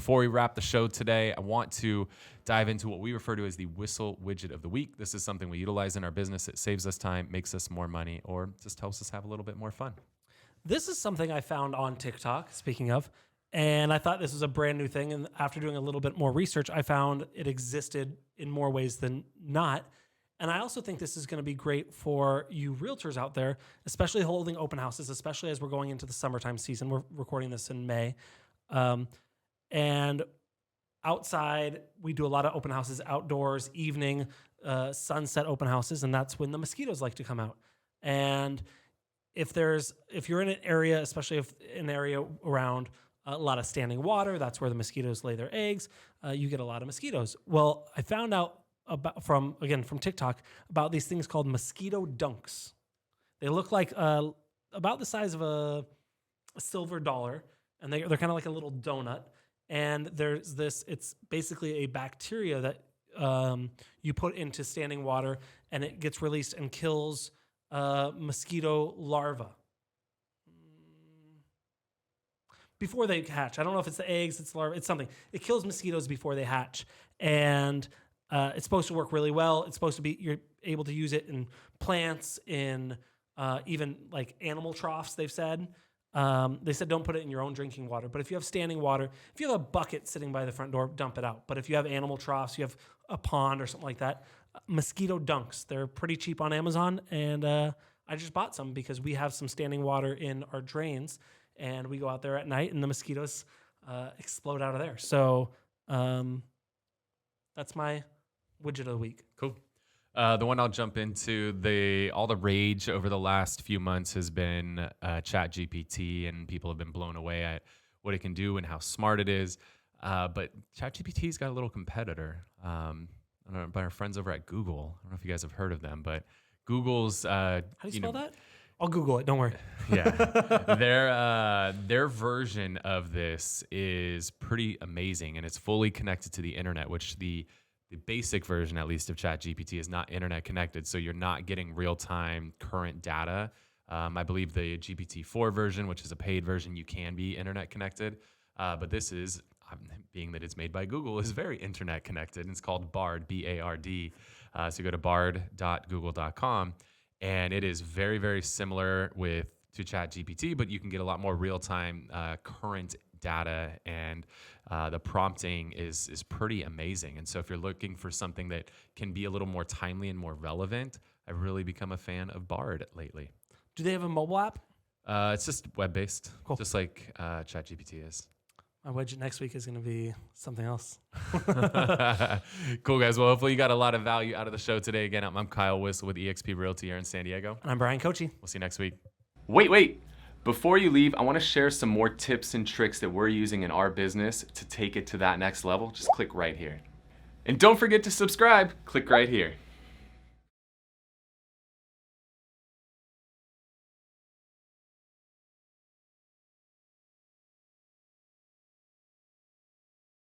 before we wrap the show today, I want to dive into what we refer to as the Whissel Widget of the Week. This is something we utilize in our business. It saves us time, makes us more money, or just helps us have a little bit more fun. This is something I found on TikTok, speaking of, and I thought this was a brand new thing. And after doing a little bit more research, I found it existed in more ways than not. And I also think this is going to be great for you realtors out there, especially holding open houses, especially as we're going into the summertime season. We're recording this in May. And outside, we do a lot of open houses outdoors, evening, sunset open houses, and that's when the mosquitoes like to come out. And if you're in an area, especially if an area around a lot of standing water, that's where the mosquitoes lay their eggs, you get a lot of mosquitoes. Well, I found out from TikTok about these things called Mosquito Dunks. They look like about the size of a silver dollar, and they're kind of like a little donut. And there's this, it's basically a bacteria that you put into standing water, and it gets released and kills mosquito larvae before they hatch. I don't know if it's the eggs, it's larvae, it's something. It kills mosquitoes before they hatch. And it's supposed to work really well. It's supposed to be, you're able to use it in plants, in even like animal troughs, they've said. They said don't put it in your own drinking water. But if you have standing water, if you have a bucket sitting by the front door, dump it out. But if you have animal troughs, you have a pond or something like that, Mosquito Dunks. They're pretty cheap on Amazon. And I just bought some because we have some standing water in our drains. And we go out there at night and the mosquitoes explode out of there. So that's my widget of the week. Cool. The one I'll jump into, all the rage over the last few months has been ChatGPT, and people have been blown away at what it can do and how smart it is. But ChatGPT's got a little competitor. I don't know, by our friends over at Google. I don't know if you guys have heard of them, but Google's... How do you spell that? I'll Google it. Don't worry. Yeah. Their version of this is pretty amazing, and it's fully connected to the internet, which the basic version, at least, of ChatGPT is not internet connected, so you're not getting real-time current data. I believe the GPT-4 version, which is a paid version, you can be internet connected, but this is, being that it's made by Google, is very internet connected, and it's called Bard, B-A-R-D. So you go to bard.google.com, and it is very, very similar to ChatGPT, but you can get a lot more real-time current data, and the prompting is pretty amazing. And so if you're looking for something that can be a little more timely and more relevant, I've really become a fan of Bard lately. Do they have a mobile app? It's just web-based, cool. Just like ChatGPT is. My widget next week is going to be something else. Cool, guys. Well, hopefully you got a lot of value out of the show today. Again, I'm Kyle Whissel with eXp Realty here in San Diego. And I'm Bryan Kochi. We'll see you next week. Wait. Before you leave, I want to share some more tips and tricks that we're using in our business to take it to that next level. Just click right here. And don't forget to subscribe. Click right here.